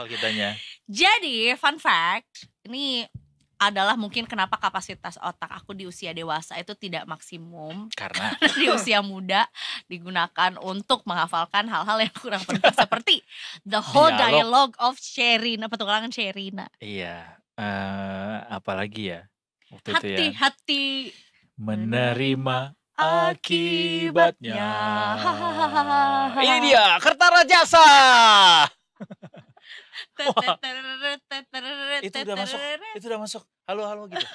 akal kitanya. Jadi fun fact, ini adalah mungkin kenapa kapasitas otak aku di usia dewasa itu tidak maksimum. Karena di usia muda digunakan untuk menghafalkan hal-hal yang kurang penting seperti the whole dialogue of Sherina, petualangan Sherina. Iya, apalagi ya waktu itu ya. Hati-hati menerima akibatnya. Ini dia Kertarajasa. Itu udah masuk. Halo gitu.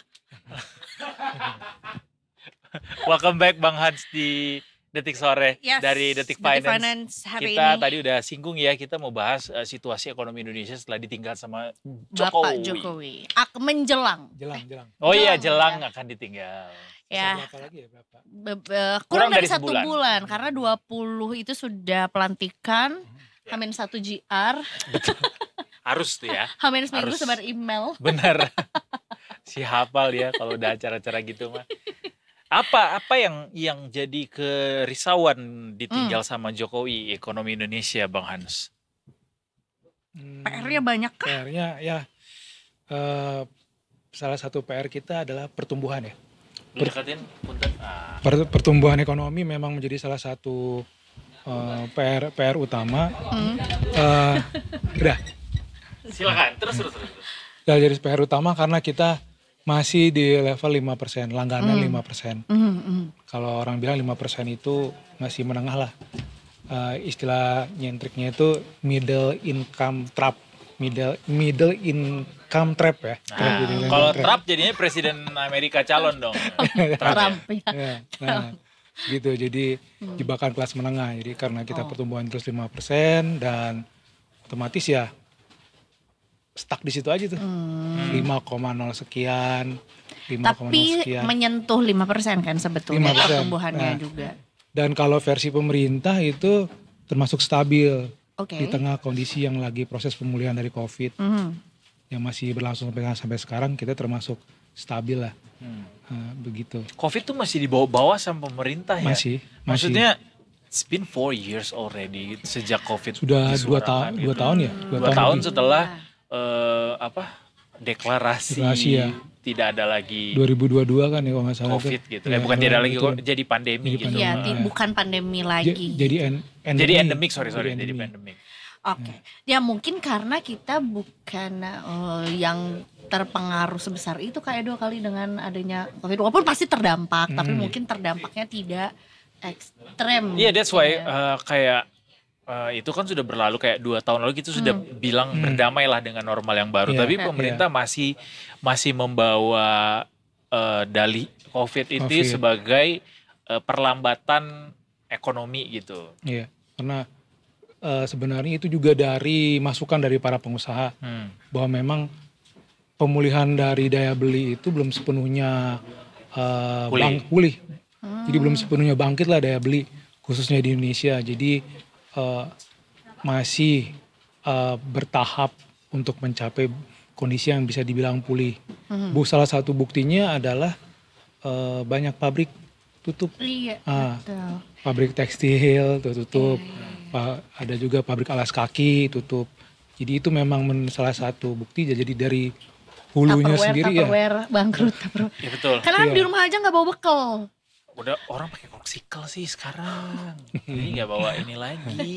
Welcome back Bang Hans di Detik Sore dari Detik Finance. Kita tadi udah singgung ya, kita mau bahas situasi ekonomi Indonesia setelah ditinggal sama Bapak Jokowi. Menjelang. Oh iya, jelang akan ditinggal. Ya. Berapa lagi ya, Bapak? Kurang dari 1 bulan karena 20 itu sudah pelantikan. Hamin 1 GR. Harus tuh ya. Hamin seminggu sebar email. Bener. Si hafal ya kalau udah acara-acara gitu mah. Apa yang jadi kerisauan ditinggal sama Jokowi ekonomi Indonesia, Bang Hans? PR-nya banyak kah? PR-nya ya salah satu PR kita adalah pertumbuhan ya. Pertumbuhan ekonomi memang menjadi salah satu PR utama. Udah. Silakan, terus. Jadi PR utama karena kita masih di level 5%, langganan 5%. Kalau orang bilang 5% itu masih menengah lah. Istilah nyentriknya itu middle income trap ya. Kalau Trump jadinya presiden Amerika calon dong. Trump ya. Nah, gitu. Jadi jebakan kelas menengah. Jadi karena kita pertumbuhan terus 5% dan otomatis ya stuck di situ aja tuh. 5,0 sekian, 5,0 tapi sekian. Menyentuh 5% kan sebetulnya 5%. pertumbuhannya juga. Dan kalau versi pemerintah itu termasuk stabil. Okay. Di tengah kondisi yang lagi proses pemulihan dari COVID yang masih berlangsung sampai sekarang, kita termasuk stabil lah. Begitu. COVID tuh masih dibawa-bawa sama pemerintah ya? Masih. Maksudnya it's been 4 years already sejak COVID. Sudah 2 tahun ya? 2 tahun setelah deklarasi ya. Tidak ada lagi 2022 kan ya kalau nggak salah COVID itu. gitu. Bukan tidak ada lagi jadi pandemi gitu. Iya, bukan pandemi lagi. Jadi endemik, sorry, jadi pandemik. Oke. Ya mungkin karena kita bukan yang terpengaruh sebesar itu kayak 2 kali dengan adanya COVID. Walaupun pasti terdampak, tapi mungkin terdampaknya tidak ekstrem. Iya, that's why kayak itu kan sudah berlalu kayak 2 tahun lalu kita sudah bilang berdamailah dengan normal yang baru. Tapi pemerintah masih membawa dalih COVID itu sebagai perlambatan ekonomi gitu. Iya, karena sebenarnya itu juga dari masukan dari para pengusaha bahwa memang pemulihan dari daya beli itu belum sepenuhnya pulih. Jadi belum sepenuhnya bangkit lah daya beli khususnya di Indonesia. Jadi masih bertahap untuk mencapai kondisi yang bisa dibilang pulih. Salah satu buktinya adalah banyak pabrik tutup. Iya, pabrik tekstil tutup. Ada juga pabrik alas kaki tutup. Jadi itu memang salah satu bukti. Jadi dari hulunya sendiri Tupperware bangkrut. Ya betul. Karena di rumah aja nggak bawa bekal. Udah orang pakai koksikel sih sekarang. Ini nggak bawa ini lagi.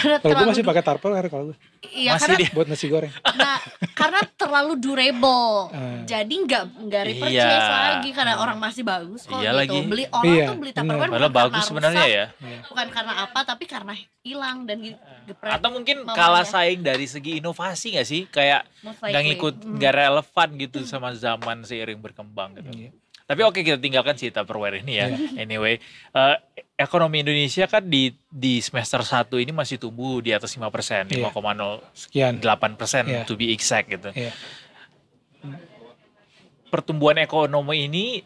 Kalau gue masih pakai Tupperware kalau gue. Iya, masih buat nasi goreng. Nah, karena terlalu durable. Jadi nggak repurchase lagi karena orang masih bagus kok gitu. Lagi. Beli orang tuh beli Tupperware bukan bagus karena sebenarnya rusak, ya. Bukan karena apa, tapi karena hilang dan geprek. Atau mungkin kalah saing dari segi inovasi nggak sih? Kayak nggak relevan gitu sama zaman seiring berkembang gitu. Tapi oke, kita tinggalkan si Tupperware ini ya. Anyway, ekonomi Indonesia kan di semester 1 ini masih tumbuh di atas 5%, 5,08% to be exact gitu. Pertumbuhan ekonomi ini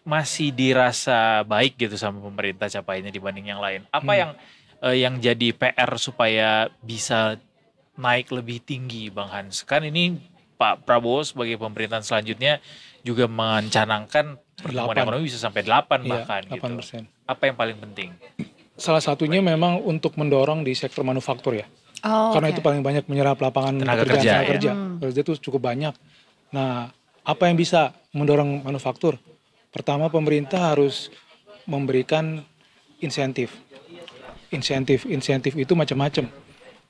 masih dirasa baik gitu sama pemerintah capaiannya dibanding yang lain. Apa yang jadi PR supaya bisa naik lebih tinggi, Bang Hans? Kan ini Pak Prabowo sebagai pemerintahan selanjutnya juga mencanangkan pertumbuhan ekonomi bisa sampai 8 bahkan 8%. Gitu. Apa yang paling penting? Salah satunya memang untuk mendorong di sektor manufaktur ya. Karena itu paling banyak menyerap lapangan tenaga kerja. Kerja itu cukup banyak. Nah, apa yang bisa mendorong manufaktur? Pertama, pemerintah harus memberikan insentif. Insentif itu macam-macam.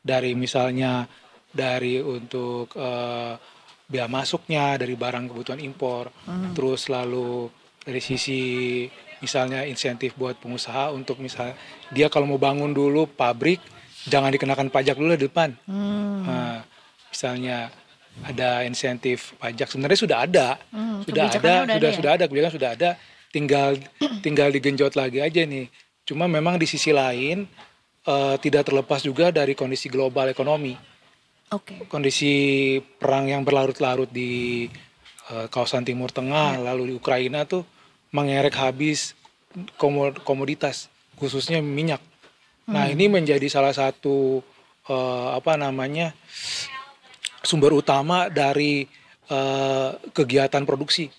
Dari misalnya dari untuk biaya masuknya dari barang kebutuhan impor, terus lalu dari sisi misalnya insentif buat pengusaha untuk misalnya dia kalau mau bangun dulu pabrik jangan dikenakan pajak dulu di depan. Nah, misalnya ada insentif pajak sebenarnya sudah ada, kebijakan sudah ada, tinggal digenjot lagi aja nih. Cuma memang di sisi lain tidak terlepas juga dari kondisi global ekonomi. Kondisi perang yang berlarut-larut di kawasan Timur Tengah, lalu di Ukraina tuh mengerek habis komoditas, khususnya minyak. Nah, ini menjadi salah satu sumber utama dari kegiatan produksi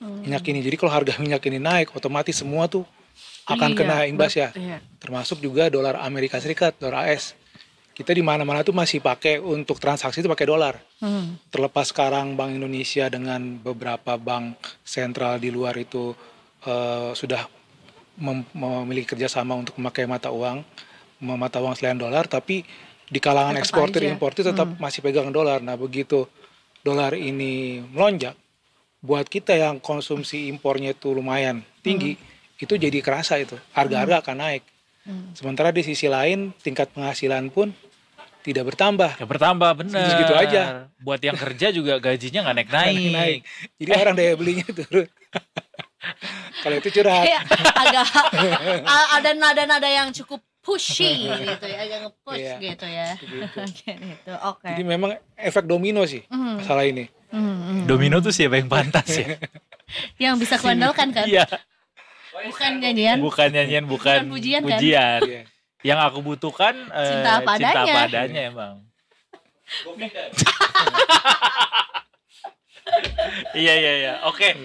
minyak ini. Jadi kalau harga minyak ini naik, otomatis semua tuh akan kena imbas ya. Termasuk juga dolar Amerika Serikat, dolar AS. Kita di mana-mana tuh masih pakai untuk transaksi itu pakai dolar. Terlepas sekarang Bank Indonesia dengan beberapa bank sentral di luar itu sudah memiliki kerjasama untuk memakai mata uang selain dolar, tapi di kalangan eksportir importir tetap masih pegang dolar. Nah, begitu dolar ini melonjak, buat kita yang konsumsi impornya itu lumayan tinggi, itu jadi kerasa itu, harga-harga akan naik. Sementara di sisi lain tingkat penghasilan pun tidak bertambah. Ya bertambah, benar. Segitu aja. Buat yang kerja juga gajinya nggak naik-naik. Jadi orang daya belinya turun. Kalau itu curhat. Agak ada nada-nada yang cukup pushy gitu ya, agak nge-push gitu ya. Gitu. Jadi memang efek domino sih masalah ini. Domino tuh siapa yang pantas ya? Yang bisa kuandalkan kan? Iya. Bukan nyanyian. Bukan pujian. Kan? Yang aku butuhkan cinta apa adanya emang. Iya. Oke.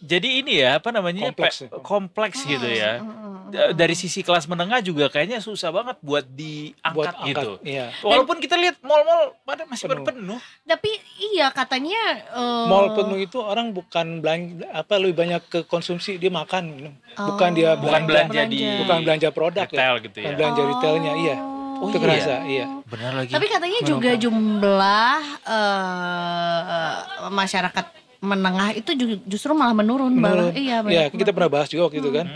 Jadi ini ya apa namanya kompleks gitu ya. Dari sisi kelas menengah juga kayaknya susah banget buat diangkat gitu. Iya. Walaupun kita lihat mall-mall masih penuh. Tapi iya katanya mall penuh itu orang bukan belanja lebih banyak ke konsumsi, dia makan minum. Bukan belanja produk retail ya. Gitu ya. Bukan belanja retailnya, iya. Itu kerasa, iya. Benar lagi. Tapi katanya juga jumlah masyarakat menengah itu justru malah menurun. Iya, kita pernah bahas juga waktu itu kan.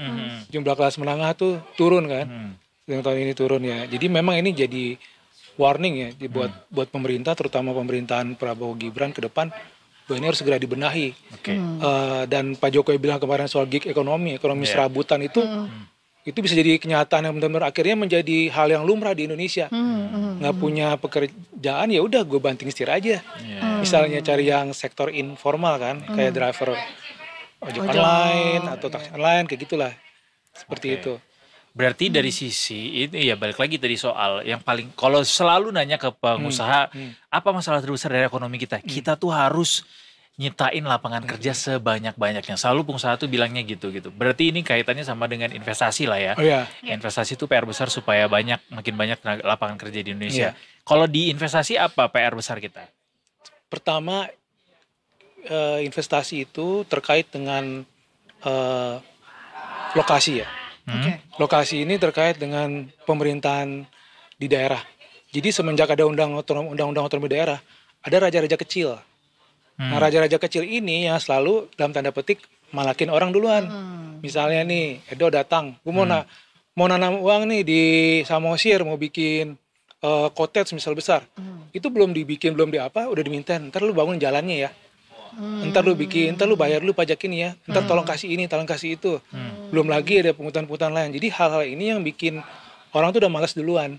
Jumlah kelas menengah tuh turun kan. Yang tahun ini turun ya. Jadi memang ini jadi warning ya buat pemerintah, terutama pemerintahan Prabowo Gibran ke depan, bahwa ini harus segera dibenahi. Dan Pak Jokowi bilang kemarin soal gig ekonomi serabutan itu bisa jadi kenyataan yang benar-benar akhirnya menjadi hal yang lumrah di Indonesia. Nggak punya pekerjaan, ya udah gue banting setir aja. Misalnya cari yang sektor informal kan, kayak driver ojek online atau taksi online, kayak gitulah. Seperti itu. Berarti dari sisi ini ya balik lagi tadi soal yang paling, kalau selalu nanya ke pengusaha apa masalah terbesar dari ekonomi kita, kita tuh harus nyitain lapangan kerja sebanyak-banyaknya. Selalu pengusaha tuh bilangnya gitu. Berarti ini kaitannya sama dengan investasi lah ya. Investasi itu PR besar supaya makin banyak lapangan kerja di Indonesia. Kalau di investasi apa PR besar kita? Pertama, investasi itu terkait dengan lokasi ya. Lokasi ini terkait dengan pemerintahan di daerah. Jadi semenjak ada undang-undang otonomi daerah, ada raja-raja kecil. Nah, raja-raja kecil ini yang selalu dalam tanda petik malakin orang duluan. Misalnya nih, Edo datang, gue mau nanam uang nih di Samosir, mau bikin cottage misal besar. Itu belum dibikin, udah diminta, ntar lu bangun jalannya ya. Ntar lu bikin, ntar lu bayar lu pajak ini ya. Ntar tolong kasih ini, tolong kasih itu. Belum lagi ada pungutan-pungutan lain. Jadi hal-hal ini yang bikin orang tuh udah malas duluan.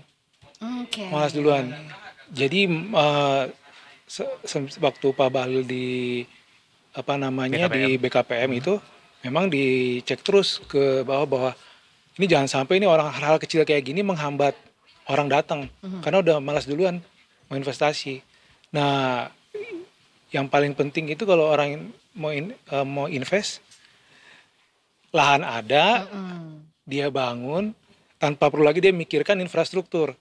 Jadi waktu Pak Bahlil di di BKPM itu memang dicek terus ke bahwa ini jangan sampai ini hal-hal kecil kayak gini menghambat orang datang karena udah malas duluan mau investasi. Nah, yang paling penting itu kalau orang mau invest, lahan ada, dia bangun tanpa perlu lagi dia mikirkan infrastruktur.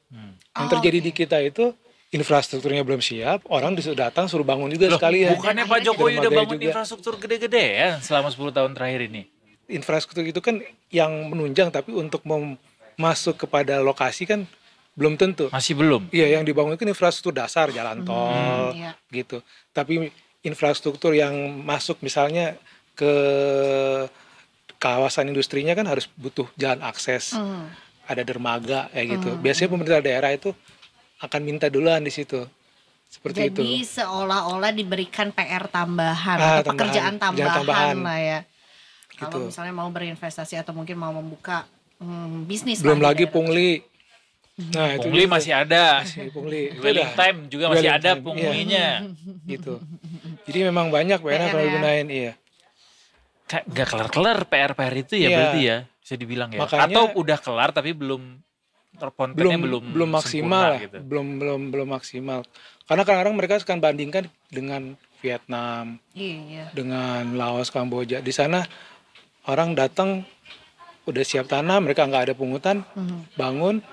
Yang terjadi di kita itu infrastrukturnya belum siap, orang disuruh datang suruh bangun juga sekalian. Bukannya Pak Jokowi udah bangun juga. infrastruktur gede-gede ya selama 10 tahun terakhir ini? Infrastruktur itu kan yang menunjang, tapi untuk masuk kepada lokasi kan belum tentu. Masih belum? Iya, yang dibangun itu infrastruktur dasar, jalan tol, gitu. Tapi infrastruktur yang masuk misalnya ke kawasan industrinya kan harus butuh jalan akses, ada dermaga kayak gitu. Biasanya pemerintah daerah itu akan minta duluan di situ. Seperti itu. Jadi seolah-olah diberikan PR tambahan atau pekerjaan tambahan lah ya. Gitu. Kalau misalnya mau berinvestasi atau mungkin mau membuka bisnis. Belum lagi pungli. Nah, pungli masih ada. Pungli. Dwelling time juga masih ada punglinya. Gitu. Jadi memang banyak PR kalau gunain, iya. Gak kelar-kelar PR itu ya berarti ya, bisa dibilang ya. Makanya, atau udah kelar tapi belum kontennya belum maksimal lah, gitu. belum maksimal. Karena kadang-kadang mereka akan bandingkan dengan Vietnam, dengan Laos, Kamboja. Di sana orang datang udah siap tanah, mereka nggak ada pungutan, bangun,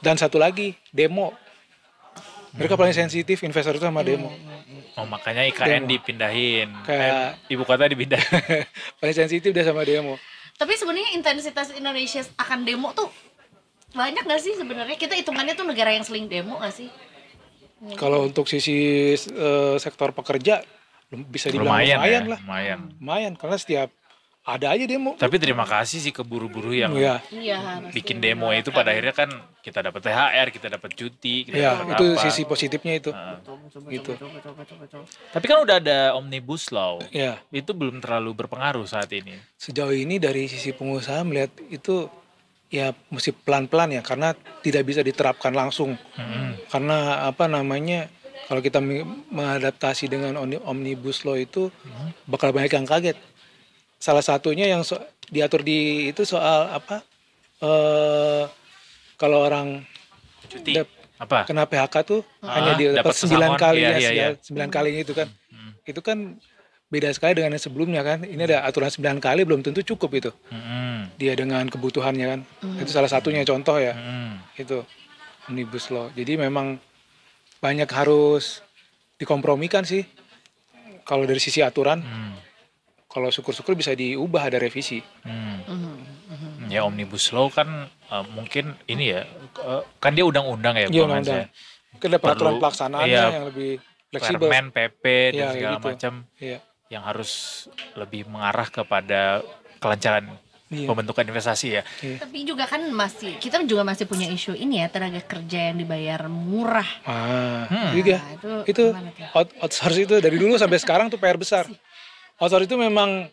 dan satu lagi demo. Mereka paling sensitif investor itu sama demo. Oh, makanya IKN dipindahin, kayak ibu kota dipindahin. Paling sensitif dia sama demo. Tapi sebenarnya intensitas Indonesia akan demo tuh banyak nggak sih sebenarnya? Kita hitungannya tuh negara yang sering demo nggak sih? Kalau untuk sisi sektor pekerja bisa dibilang lumayan karena setiap ada aja demo. Tapi terima kasih sih ke buruh-buruh yang bikin demo itu, pada akhirnya kan kita dapat THR, kita dapat cuti, kita dapat itu sisi positifnya itu. Gitu. Tapi kan udah ada Omnibus Law. Ya. Itu belum terlalu berpengaruh saat ini. Sejauh ini dari sisi pengusaha melihat itu ya mesti pelan-pelan ya, karena tidak bisa diterapkan langsung. Karena kalau kita mengadaptasi dengan Omnibus Law itu bakal banyak yang kaget. Salah satunya yang diatur di itu soal kalau orang cuti kena PHK tuh hanya dapat 9 kali 9 kalinya itu kan. Itu kan beda sekali dengan yang sebelumnya kan. Ini ada aturan 9 kali belum tentu cukup itu. Dia dengan kebutuhannya kan. Itu salah satunya contoh ya. Itu Omnibus Law. Jadi memang banyak harus dikompromikan sih. Kalau dari sisi aturan. Kalau syukur-syukur bisa diubah, ada revisi. Ya Omnibus Law kan mungkin ini ya, kan dia undang-undang ya. Iya, undang-undang. Mungkin ada peraturan pelaksanaannya yang lebih fleksibel. Permen, PP, dan segala macam yang harus lebih mengarah kepada kelancaran pembentukan investasi ya. Tapi juga kan kita juga masih punya isu ini ya, tenaga kerja yang dibayar murah. Itu outsource itu dari dulu sampai sekarang tuh PR besar. Outsource itu memang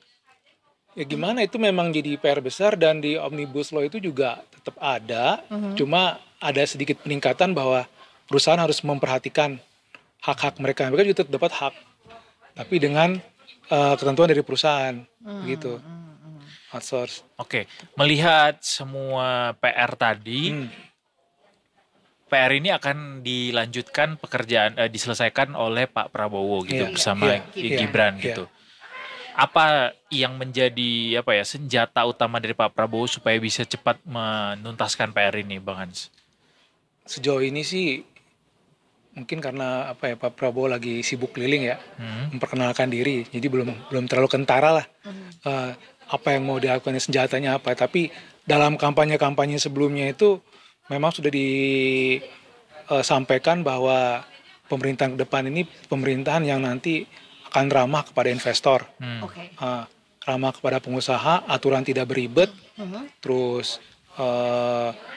ya gimana, itu memang jadi PR besar, dan di Omnibus Law itu juga tetap ada. Cuma ada sedikit peningkatan bahwa perusahaan harus memperhatikan hak-hak mereka. Mereka juga tetap dapat hak, tapi dengan ketentuan dari perusahaan gitu. Outsource. Oke, melihat semua PR tadi, PR ini akan dilanjutkan diselesaikan oleh Pak Prabowo gitu bersama Gibran gitu. Apa yang menjadi senjata utama dari Pak Prabowo supaya bisa cepat menuntaskan PR ini, Bang Hans? Sejauh ini sih mungkin karena Pak Prabowo lagi sibuk keliling ya, memperkenalkan diri, jadi belum terlalu kentara lah apa yang mau dilakukan, senjatanya apa. Tapi dalam kampanye sebelumnya itu memang sudah disampaikan bahwa pemerintahan ke depan ini pemerintahan yang nanti akan ramah kepada investor, ramah kepada pengusaha, aturan tidak beribet, terus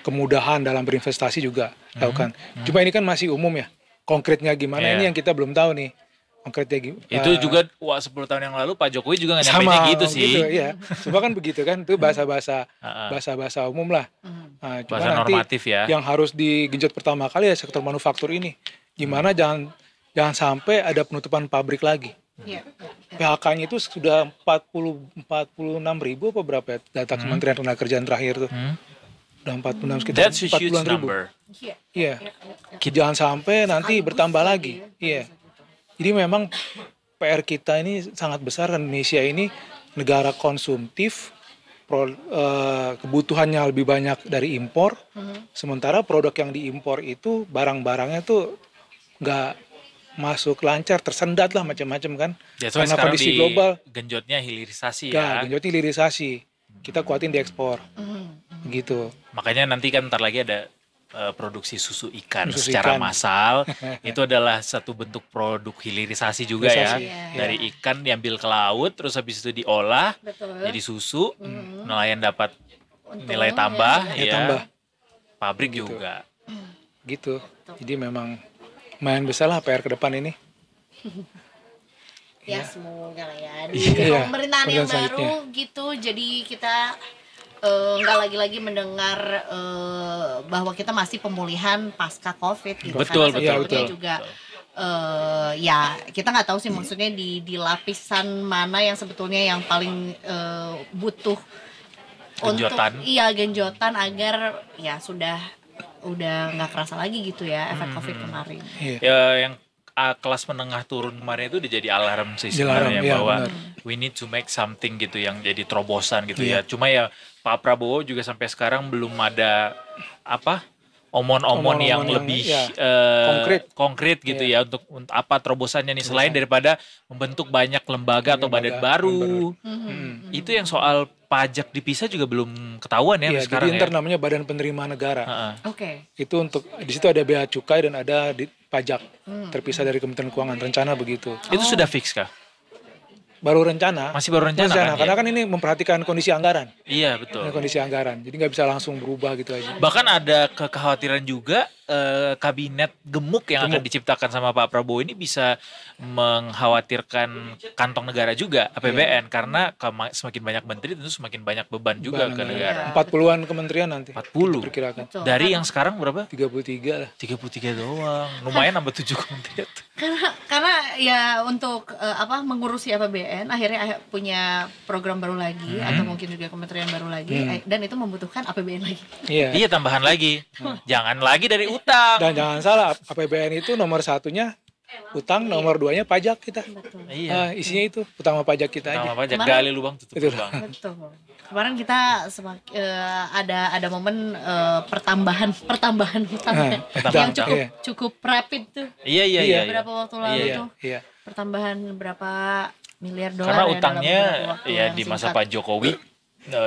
kemudahan dalam berinvestasi juga lakukan. Cuma ini kan masih umum ya, konkretnya gimana ini yang kita belum tahu nih. Konkretnya itu juga 10 tahun yang lalu Pak Jokowi juga nggak nyampainya gitu sih. Iya. Cuma kan begitu kan, itu bahasa-bahasa umum lah. Cuma bahasa nanti normatif ya. Yang harus digenjot pertama kali ya sektor manufaktur ini. Gimana jangan sampai ada penutupan pabrik lagi. PHK-nya itu sudah 46.000 apa berapa ya, data Kementerian Tenaga Terakhir tuh. Udah 46 sekitar 40.000. Iya. Jangan sampai nanti bertambah lagi. Iya. Jadi memang PR kita ini sangat besar. Indonesia ini negara konsumtif, kebutuhannya lebih banyak dari impor, Sementara produk yang diimpor itu barang-barangnya tuh nggak masuk lancar, tersendat lah macam-macam kan. Ya, Karena sekarang kondisi global. genjotnya hilirisasi Ya, ya. genjotnya hilirisasi. Kita kuatin diekspor. Gitu. Makanya nanti kan ntar lagi ada produksi susu ikan Susu secara ikan. massal. Itu adalah satu bentuk produk hilirisasi juga Hilirisasi, ya. iya. Dari ikan diambil ke laut, terus habis itu diolah Betul. jadi susu, nelayan dapat Untung, nilai tambah, ya. Nilai ya. tambah. Pabrik Gitu. juga. Gitu. Jadi memang main besar lah PR ke depan ini. Ya semoga lah ya di Iya, pemerintahan yang pemerintahan baru gitu. Jadi kita nggak lagi-lagi mendengar bahwa kita masih pemulihan pasca COVID gitu. Betul, Karena betul, sebetulnya betul. juga ya kita nggak tahu sih maksudnya di lapisan mana yang sebetulnya yang paling butuh Genjotan. untuk genjotan agar ya udah nggak kerasa lagi gitu ya efek COVID kemarin. Iya. Ya yang kelas menengah turun kemarin itu udah jadi alarm sih Alarm, sebenarnya ya, bahwa benar. we need to make something gitu yang jadi terobosan gitu Iya. ya. Cuma ya Pak Prabowo juga sampai sekarang belum ada omon-omon yang lebih ya, konkret gitu ya untuk apa terobosannya nih selain daripada membentuk banyak lembaga atau badan baru. Itu yang soal pajak dipisah juga belum ketahuan ya Iya, sekarang jadi ya. ntar namanya Badan Penerimaan Negara. Heeh. Oke. Itu untuk di situ ada bea cukai dan ada pajak terpisah dari Kementerian Keuangan, rencana begitu. Itu sudah fix kah? Baru rencana. Masih baru rencana kan? Karena Ya? kan ini memperhatikan kondisi anggaran. Iya betul. Kondisi anggaran. Jadi nggak bisa langsung berubah gitu aja. Bahkan ada kekhawatiran juga kabinet gemuk yang akan diciptakan sama Pak Prabowo ini bisa mengkhawatirkan kantong negara juga APBN karena semakin banyak menteri tentu semakin banyak beban juga ke negara. 40-an kementerian nanti. 40. Perkirakan. Betul. Dari yang sekarang berapa? 33 lah. 33 doang. Lumayan nambah 7 kementerian. Karena ya untuk mengurusi APBN akhirnya punya program baru lagi atau mungkin juga kementerian baru lagi dan itu membutuhkan APBN lagi. Iya. Iya tambahan lagi. Jangan lagi dari utang. Dan jangan salah, APBN itu nomor satunya utang, nomor duanya pajak kita. Betul. Iya. Isinya itu utama pajak kita aja. Utama pajak Kemarin- gali lubang tutup Betul. lubang. Betul. Kemarin kita ada momen pertambahan hutang ya, yang Hutang. Iya. cukup rapid tuh. Iya iya Iya. iya. Beberapa waktu lalu Iya. tuh Iya. pertambahan berapa miliar dolar Karena ya utangnya dalam beberapa waktu ya yang di masa singkat. Pak Jokowi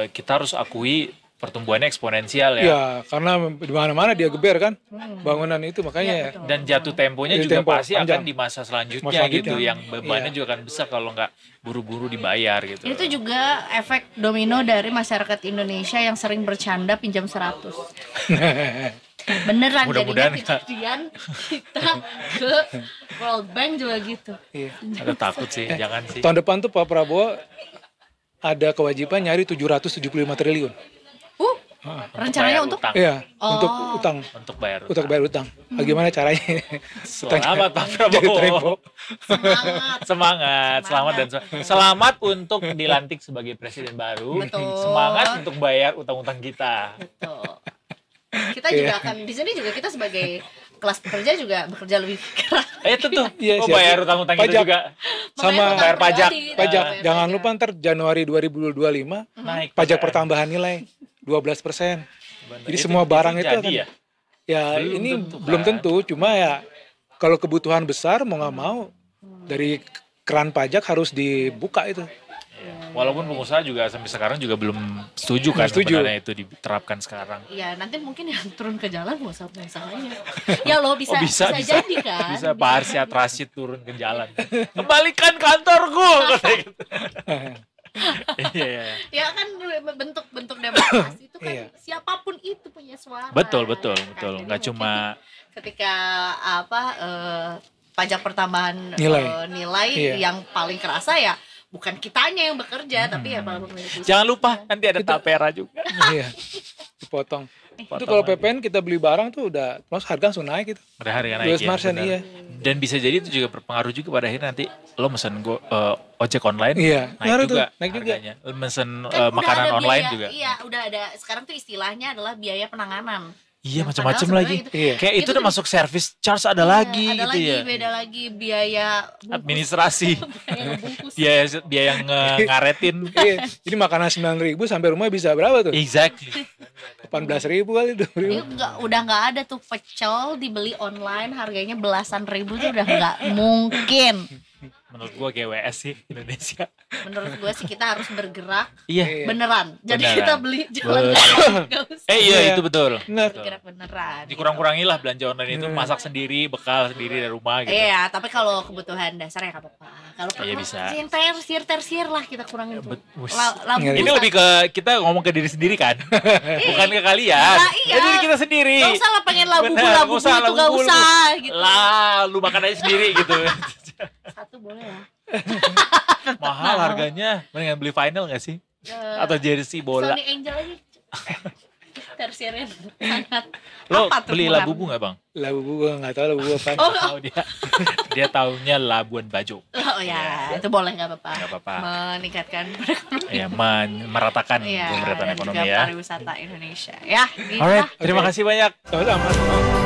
kita harus akui pertumbuhannya eksponensial ya. Iya, karena di mana-mana dia geber kan bangunan itu, makanya Iya, betul. Dan jatuh temponya Jadi juga tempo pasti panjang. akan di masa selanjutnya, Masa selanjutnya. gitu yang bebannya Iya. juga akan besar kalau nggak buru-buru dibayar gitu. Itu juga efek domino dari masyarakat Indonesia yang sering bercanda pinjam 100. Beneran Mudah-mudahan jadinya kejadian kita ke World Bank juga gitu. Iya. Ada takut sih, jangan sih. Tahun depan tuh Pak Prabowo ada kewajiban nyari 775 triliun. Rencananya Bayar untuk utang. Iya, Oh. untuk utang, Untuk bayar untuk utang. bayar utang. Bagaimana caranya? Selamat Pak Jadi Prabowo. tempo. semangat. Selamat dan selamat untuk dilantik sebagai presiden baru. Betul. Semangat untuk bayar utang-utang kita. Betul. Kita juga akan di sini juga kita sebagai kelas pekerja juga bekerja lebih keras. Tentu. Iya, Oh, siap. bayar utang-utang kita Pajak. juga. Sama bayar pajak. pribadi, Pajak, bayar jangan pajak. lupa ntar Januari 2025 Naik pajak PPN. pertambahan nilai 12%. Jadi Itu- semua barang itu jadi akan ya? ya Belum ini tentu, belum kan? tentu, cuma ya kalau kebutuhan besar mau nggak mau dari keran pajak harus dibuka itu. Walaupun pengusaha juga sampai sekarang juga belum setuju kan Belum setuju. sebenarnya itu diterapkan sekarang. Iya, nanti mungkin yang turun ke jalan usahanya. Ya loh bisa, Oh, bisa jadi kan. Bisa Pak Arsyad Rashid turun ke jalan. Kembalikan kantorku katanya gitu. Iya, iya. Ya kan bentuk demokrasi itu kan Iya. siapapun itu punya suara. Betul, betul, kan? betul. Jadi Nggak mungkin cuma ketika pajak pertambahan Nilai. nilai Iya. yang paling kerasa ya bukan kitanya yang bekerja tapi ya para pemilik usaha. jangan lupa nanti ada tapera juga. Iya, dipotong. Itu kalau PPN kita beli barang tuh udah terus harga langsung naik gitu. Pada hari naik 12%, benar. iya. Dan bisa jadi itu juga berpengaruh juga pada akhirnya nanti lo mesen ojek online Iya, naik ngaruh juga tuh, naik juga. harganya. Lo mesen Kan udah makanan ada online biaya, juga. Iya, udah ada. Sekarang tuh istilahnya adalah biaya penanganan. Iya, Yang macam-macam padahal lagi. sebenarnya Iya. Kayak itu Itu udah tuh- masuk service charge ada Iya, lagi ada gitu lagi, ya. beda lagi biaya bungkus, Administrasi. biaya ngebungkus. biaya yang ngaretin. Iya, jadi makanan 9.000 sampai rumah bisa berapa tuh? Exactly. 18.000 kali 20.000. Udah nggak ada tuh pecel dibeli online harganya belasan ribu tuh udah nggak mungkin. Menurut gua GWS sih Indonesia. Menurut gue sih kita harus bergerak Iya. beneran. Jadi Beneran. kita beli jalan nggak usah. Iya itu betul. Benar. Bergerak beneran. Dikurang-kurangi lah belanja online itu, masak sendiri, bekal sendiri dari rumah gitu. Iya, tapi kalau kebutuhan dasar ya nggak apa-apa. Kalau Iya, bisa. yang tersier lah kita kurangin tuh. Wus. Lampu Ini busa. lebih ke kita ngomong ke diri sendiri kan, bukan ke kalian. Nah, iya. Ke diri kita sendiri. Nggak usah lah pengen labu Bener, labu nggak usah itu nggak labu-labu. usah gitu. Lah, lu makan aja sendiri gitu. Satu boleh ya. Mahal harganya. Mendingan beli final gak sih? Atau jersey bola. Sony Angel aja. Tersiernya sangat. Lo Apa tuh beli murah? labu gak bang? Labu gua nggak tahu labu apa. Oh, Tahu dia taunya Labuan Bajo. oh ya, itu boleh nggak apa-apa. Nggak apa-apa. Meningkatkan perekonomian. Ya, meratakan Iya, pemerataan dan ekonomi juga ya. pariwisata Indonesia. Ya, gitu Alright, lah. terima kasih banyak. Sama-sama.